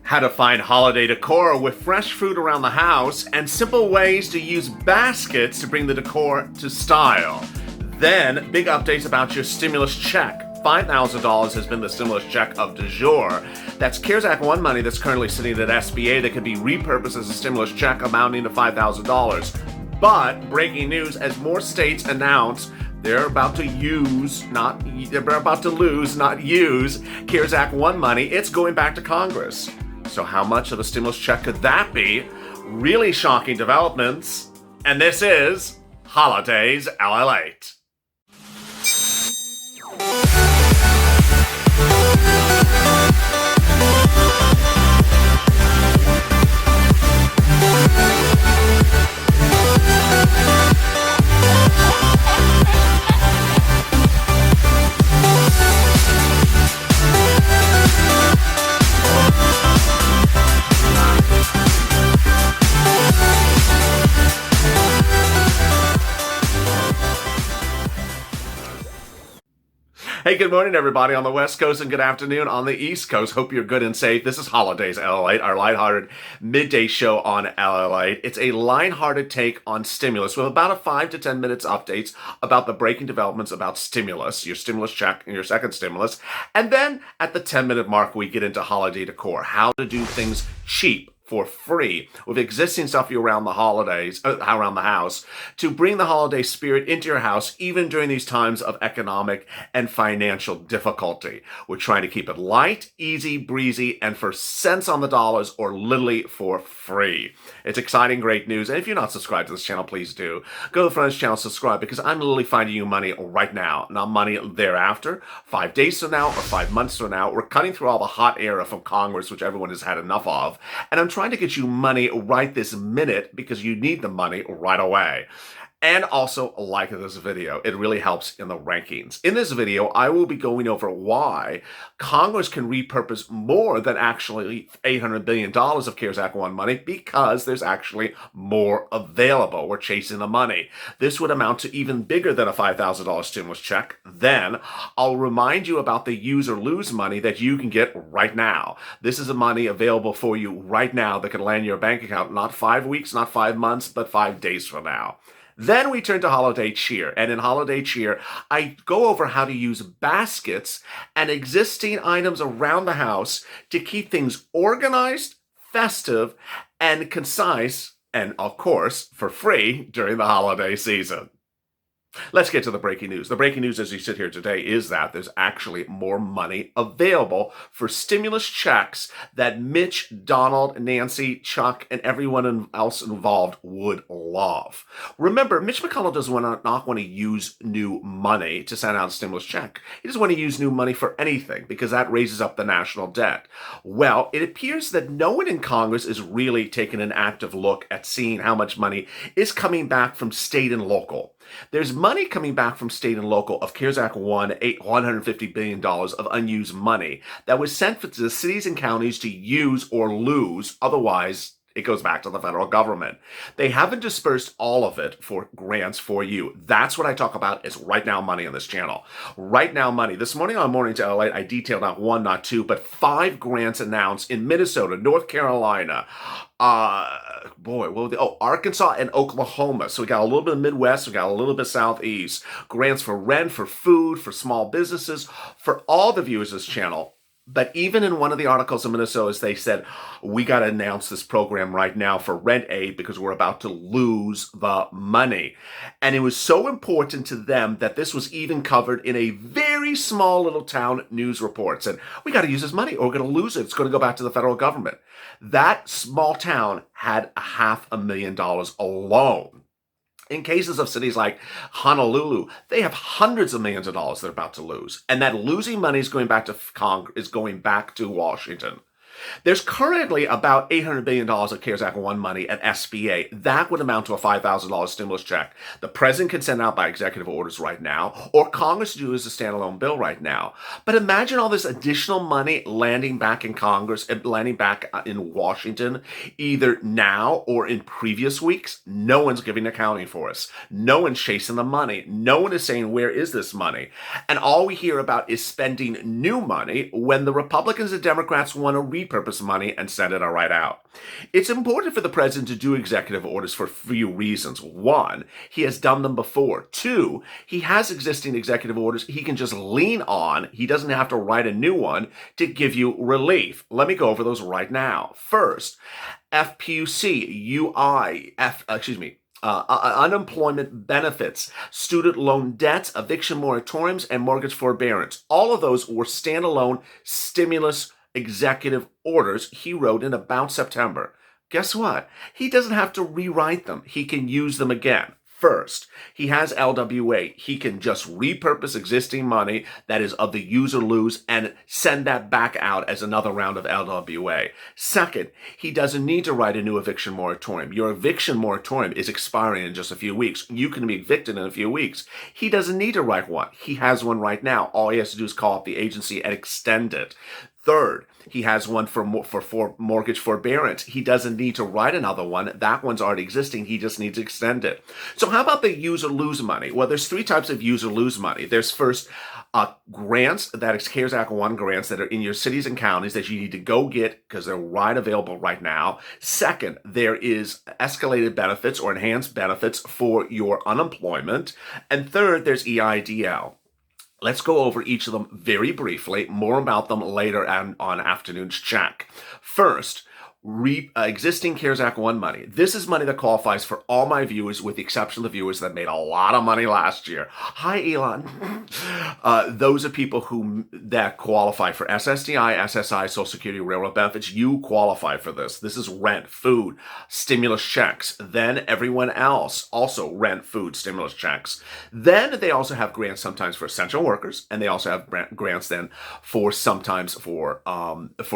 How to find holiday decor with fresh food around the house and simple ways to use baskets to bring the decor to style. Then, big updates about your stimulus check. $5,000 has been the stimulus check of du jour. That's CARES Act 1 money that's currently sitting at SBA that can be repurposed as a stimulus check amounting to $5,000. But, breaking news, as more states announce they're about to lose, not use CARES Act 1 money, it's going back to Congress. So how much of a stimulus check could that be? Really shocking developments. And this is Holidays LALATE. Hey, good morning, everybody on the West Coast, and good afternoon on the East Coast. Hope you're good and safe. This is Holidays LALATE, our lighthearted midday show on LALATE. It's a lighthearted take on stimulus with about a 5 to 10 minutes updates about the breaking developments about stimulus, your stimulus check and your second stimulus. And then at the 10-minute mark, we get into holiday decor, how to do things cheap, for free, with existing stuff around the holidays, around the house, to bring the holiday spirit into your house, even during these times of economic and financial difficulty. We're trying to keep it light, easy, breezy, and for cents on the dollars, or literally for free. It's exciting, great news, and if you're not subscribed to this channel, please do. Go to the front of this channel, subscribe, because I'm literally finding you money right now, not money thereafter, 5 days from now, or 5 months from now. We're cutting through all the hot air from Congress, which everyone has had enough of, and I'm trying to get you money right this minute because you need the money right away. And also like this video. It really helps in the rankings. In this video, I will be going over why Congress can repurpose more than actually $800 billion of CARES Act 1 money because there's actually more available. We're chasing the money. This would amount to even bigger than a $5,000 stimulus check. Then I'll remind you about the use or lose money that you can get right now. This is the money available for you right now that can land in your bank account, not 5 weeks, not 5 months, but 5 days from now. Then we turn to holiday cheer, and in holiday cheer, I go over how to use baskets and existing items around the house to keep things organized, festive, and concise, and of course, for free during the holiday season. Let's get to the breaking news. The breaking news as you sit here today is that there's actually more money available for stimulus checks that Mitch, Donald, Nancy, Chuck, and everyone else involved would love. Remember, Mitch McConnell doesn't not want to use new money to send out a stimulus check. He doesn't want to use new money for anything because that raises up the national debt. Well, it appears that no one in Congress is really taking an active look at seeing how much money is coming back from state and local. There's money coming back from state and local of CARES Act 1, $150 billion of unused money that was sent to the cities and counties to use or lose. Otherwise, it goes back to the federal government. They haven't dispersed all of it for grants for you. That's what I talk about is right now money on this channel. Right now money. This morning on Morning to LA, I detailed not 1, not 2, but 5 grants announced in Minnesota, North Carolina, Arkansas and Oklahoma. So we got a little bit of Midwest, we got a little bit Southeast. Grants for rent, for food, for small businesses, for all the viewers of this channel. But even in one of the articles in Minnesota, they said, we got to announce this program right now for rent aid because we're about to lose the money. And it was so important to them that this was even covered in a very small little town news report. Said, we got to use this money or we're going to lose it. It's going to go back to the federal government. That small town had $500,000 alone. In cases of cities like Honolulu, they have hundreds of millions of dollars they're about to lose. And that losing money is going back to Washington. There's currently about $800 billion of CARES Act 1 money at SBA. That would amount to a $5,000 stimulus check. The president can send out by executive orders right now, or Congress do as a standalone bill right now. But imagine all this additional money landing back in Congress and landing back in Washington, either now or in previous weeks. No one's giving accounting for us. No one's chasing the money. No one is saying, where is this money? And all we hear about is spending new money when the Republicans and Democrats want to repurpose money and send it right out. It's important for the president to do executive orders for a few reasons. One, he has done them before. Two, he has existing executive orders he can just lean on. He doesn't have to write a new one to give you relief. Let me go over those right now. First, FPUC, unemployment benefits, student loan debts, eviction moratoriums, and mortgage forbearance. All of those were standalone stimulus executive orders he wrote in about September. Guess what? He doesn't have to rewrite them. He can use them again. First, he has LWA. He can just repurpose existing money that is of the use or lose and send that back out as another round of LWA. Second, he doesn't need to write a new eviction moratorium. Your eviction moratorium is expiring in just a few weeks. You can be evicted in a few weeks. He doesn't need to write one. He has one right now. All he has to do is call up the agency and extend it. Third, he has one for mortgage forbearance. He doesn't need to write another one. That one's already existing. He just needs to extend it. So how about the use or lose money? Well, there's three types of use or lose money. There's first grants, that is CARES Act 1 grants that are in your cities and counties that you need to go get because they're available right now. Second, there is escalated benefits or enhanced benefits for your unemployment. And third, there's EIDL. Let's go over each of them very briefly. More about them later on Afternoon's Check. First, existing CARES Act 1 money. This is money that qualifies for all my viewers, with the exception of the viewers that made a lot of money last year. Hi, Elon. Those are people that qualify for SSDI, SSI, Social Security, Railroad benefits. You qualify for this. This is rent, food, stimulus checks. Then everyone else also rent, food, stimulus checks. Then they also have grants sometimes for essential workers, and they also have grants then for sometimes for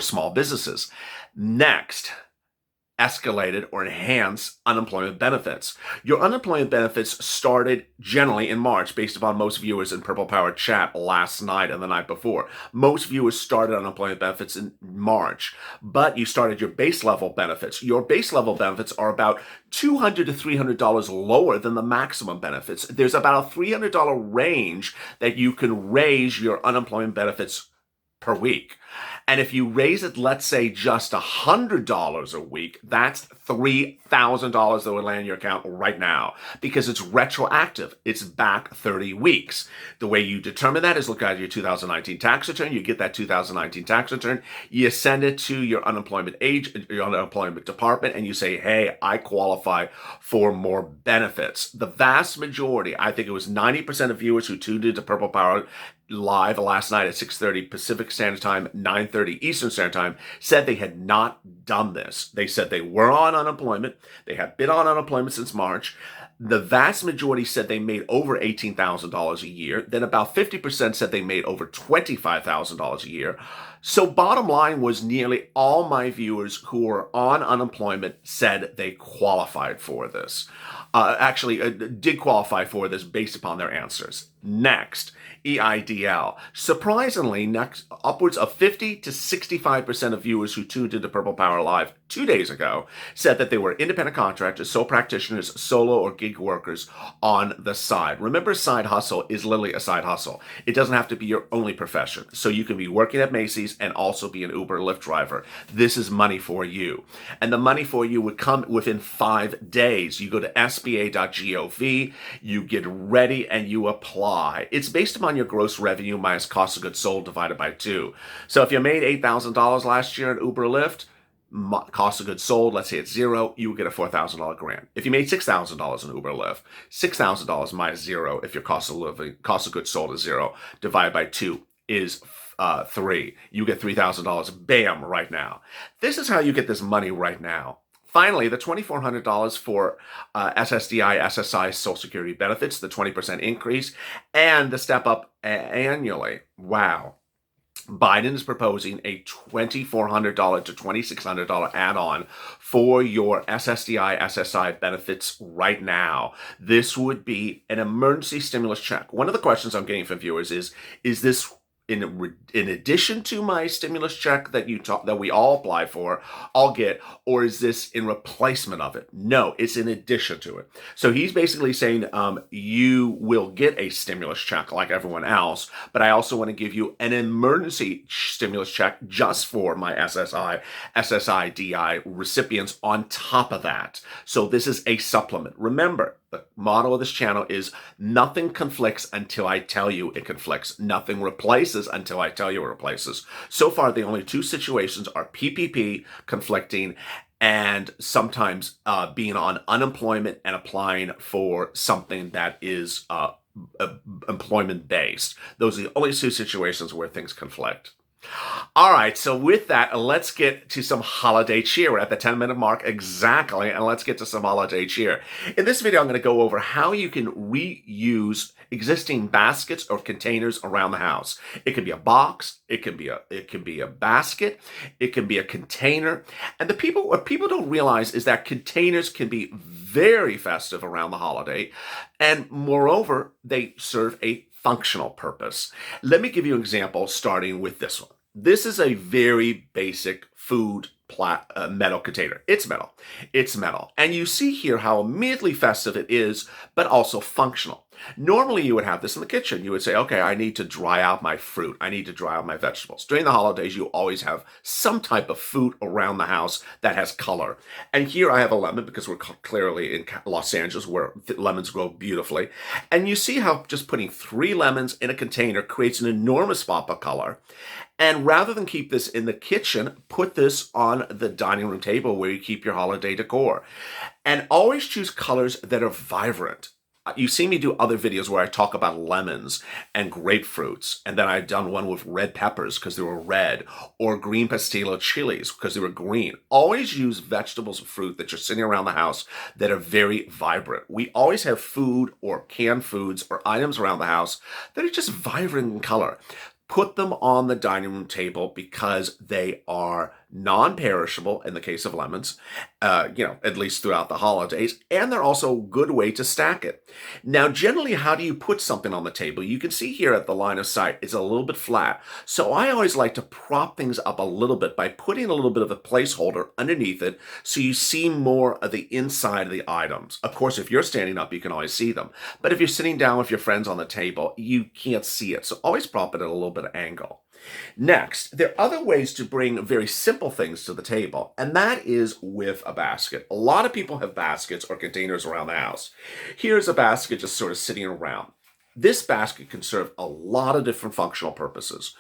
small businesses. Next, escalated or enhanced unemployment benefits. Your unemployment benefits started generally in March, based upon most viewers in Purple Power chat last night and the night before. Most viewers started unemployment benefits in March, but you started your base level benefits. Your base level benefits are about $200 to $300 lower than the maximum benefits. There's about a $300 range that you can raise your unemployment benefits per week. And if you raise it, let's say just $100 a week, that's $3,000 that would land in your account right now, because it's retroactive. It's back 30 weeks. The way you determine that is look at your 2019 tax return. You get that 2019 tax return. You send it to your unemployment department, and you say, hey, I qualify for more benefits. The vast majority, I think it was 90% of viewers who tuned into Purple Power live last night at 6:30 Pacific Standard Time, 9:30 Eastern Standard Time, said they had not done this. They said they were on unemployment. They have been on unemployment since March. The vast majority said they made over $18,000 a year. Then about 50% said they made over $25,000 a year. So bottom line was nearly all my viewers who were on unemployment said they qualified for this. Did qualify for this based upon their answers. Next, EIDL. Surprisingly, upwards of 50 to 65% of viewers who tuned into Purple Power Live 2 days ago said that they were independent contractors, sole practitioners, solo or gig workers on the side. Remember, side hustle is literally a side hustle. It doesn't have to be your only profession. So you can be working at Macy's and also be an Uber Lyft driver. This is money for you. And the money for you would come within 5 days. You go to sba.gov, you get ready, and you apply. It's based upon your gross revenue minus cost of goods sold divided by 2. So if you made $8,000 last year in Uber Lyft, cost of goods sold, let's say it's 0, you would get a $4,000 grant. If you made $6,000 in Uber Lyft, $6,000 minus 0, if your cost of goods sold is 0, divided by 2 is 3. You get $3,000, bam, right now. This is how you get this money right now. Finally, the $2,400 for SSDI, SSI, Social Security benefits, the 20% increase, and the step up annually. Wow. Biden is proposing a $2,400 to $2,600 add-on for your SSDI, SSI benefits right now. This would be an emergency stimulus check. One of the questions I'm getting from viewers is this in addition to my stimulus check that that we all apply for, I'll get, or is this in replacement of it? No, it's in addition to it. So he's basically saying you will get a stimulus check like everyone else, but I also want to give you an emergency stimulus check just for my SSI, SSI, recipients on top of that. So this is a supplement. Remember, the motto of this channel is nothing conflicts until I tell you it conflicts. Nothing replaces until I tell you it replaces. So far, the only two situations are PPP conflicting and sometimes being on unemployment and applying for something that is employment based. Those are the only two situations where things conflict. All right, so with that, let's get to some holiday cheer. We're at the 10-minute mark exactly, and let's get to some holiday cheer. In this video, I'm going to go over how you can reuse existing baskets or containers around the house. It could be a box, it can be a basket, it can be a container. And what people don't realize is that containers can be very festive around the holiday, and moreover, they serve a functional purpose. Let me give you an example starting with this one. This is a very basic food metal container. It's metal. It's metal. And you see here how immediately festive it is, but also functional. Normally you would have this in the kitchen. You would say, okay, I need to dry out my fruit. I need to dry out my vegetables. During the holidays, you always have some type of food around the house that has color. And here I have a lemon because we're clearly in Los Angeles where lemons grow beautifully. And you see how just putting 3 lemons in a container creates an enormous pop of color. And rather than keep this in the kitchen, put this on the dining room table where you keep your holiday decor. And always choose colors that are vibrant. You see me do other videos where I talk about lemons and grapefruits, and then I've done one with red peppers because they were red, or green pastillo chilies because they were green. Always use vegetables or fruit that you're sitting around the house that are very vibrant. We always have food or canned foods or items around the house that are just vibrant in color. Put them on the dining room table because they are non-perishable in the case of lemons, at least throughout the holidays, and they're also a good way to stack it. Now, generally, how do you put something on the table? You can see here at the line of sight, it's a little bit flat. So I always like to prop things up a little bit by putting a little bit of a placeholder underneath it so you see more of the inside of the items. Of course, if you're standing up, you can always see them. But if you're sitting down with your friends on the table, you can't see it. So always prop it at a little bit of angle. Next, there are other ways to bring very simple things to the table, and that is with a basket. A lot of people have baskets or containers around the house. Here's a basket just sort of sitting around. This basket can serve a lot of different functional purposes.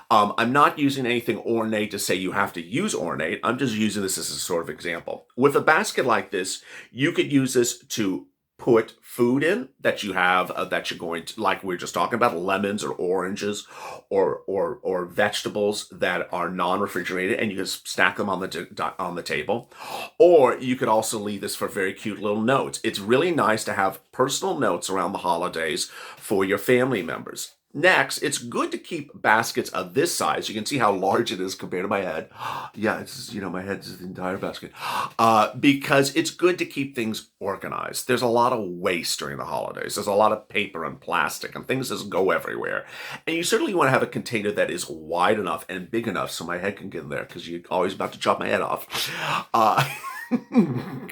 I'm not using anything ornate to say you have to use ornate. I'm just using this as a sort of example. With a basket like this, you could use this to put food in that you have that you're going to, like we were just talking about, lemons or oranges or vegetables that are non-refrigerated, and you can stack them on the table. Or you could also leave this for very cute little notes. It's really nice to have personal notes around the holidays for your family members. Next, it's good to keep baskets of this size. You can see how large it is compared to my head. Yeah, it's, my head is the entire basket. Because it's good to keep things organized. There's a lot of waste during the holidays. There's a lot of paper and plastic and things just go everywhere. And you certainly want to have a container that is wide enough and big enough so my head can get in there because you're always about to chop my head off.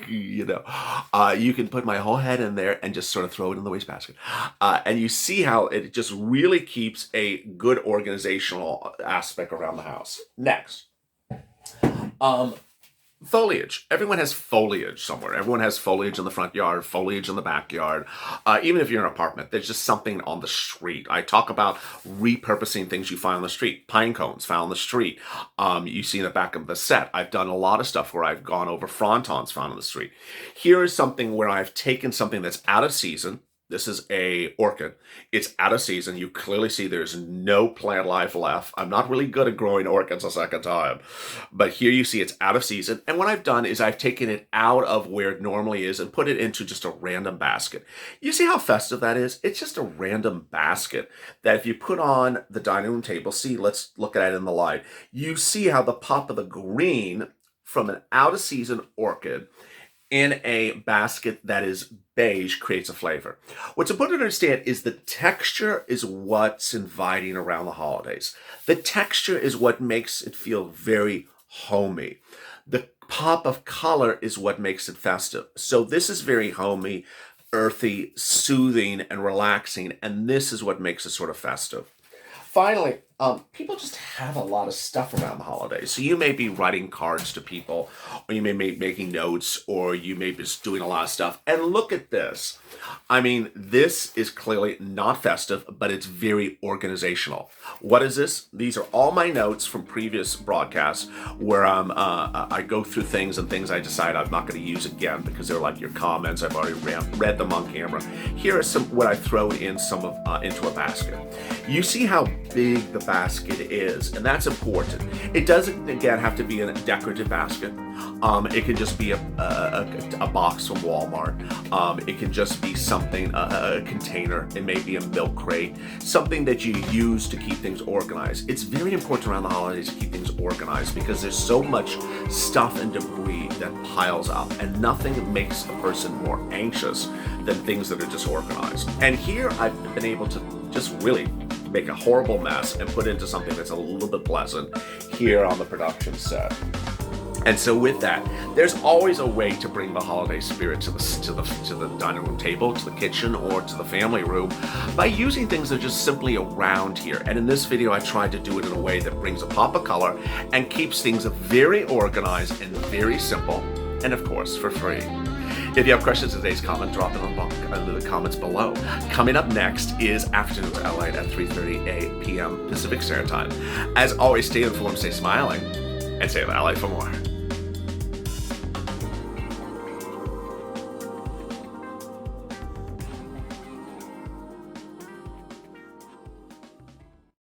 You can put my whole head in there and just sort of throw it in the wastebasket. And you see how it just really keeps a good organizational aspect around the house. Next, foliage. Everyone has foliage somewhere. Everyone has foliage in the front yard, foliage in the backyard. Even if you're in an apartment, there's just something on the street. I talk about repurposing things you find on the street. Pine cones found on the street. You see in the back of the set, I've done a lot of stuff where I've gone over frontons found on the street. Here is something where I've taken something that's out of season. This is a orchid. It's out of season. You clearly see there's no plant life left. I'm not really good at growing orchids a second time. But here you see it's out of season. And what I've done is I've taken it out of where it normally is and put it into just a random basket. You see how festive that is? It's just a random basket that if you put on the dining room table, see, let's look at it in the light. You see how the pop of the green from an out of season orchid in a basket that is beige creates a flavor. What's important to understand is the texture is what's inviting around the holidays. The texture is what makes it feel very homey. The pop of color is what makes it festive. So this is very homey, earthy, soothing, and relaxing, and this is what makes it sort of festive. Finally, people just have a lot of stuff around the holidays. So you may be writing cards to people, or you may be making notes, or you may be just doing a lot of stuff. And look at this. I mean, this is clearly not festive, but it's very organizational. What is this? These are all my notes from previous broadcasts where I go through things and things I decide I'm not going to use again because they're like your comments. I've already read them on camera. Here are some what I throw in some of into a basket. You see how big the basket is, and that's important. It doesn't, again, have to be in a decorative basket. It can just be a box from Walmart. It can just be something, a container. It may be a milk crate, something that you use to keep things organized. It's very important around the holidays to keep things organized because there's so much stuff and debris that piles up, and nothing makes a person more anxious than things that are disorganized. And here I've been able to just really make a horrible mess and put into something that's a little bit pleasant here on the production set. And so with that, there's always a way to bring the holiday spirit to the dining room table, to the kitchen, or to the family room by using things that are just simply around here. And in this video, I tried to do it in a way that brings a pop of color and keeps things very organized and very simple, and of course, for free. If you have questions in today's comment, drop them in the comments below. Coming up next is Afternoons LALATE at 3:30 p.m. Pacific Standard Time. As always, stay informed, stay smiling, and stay LALATE for more.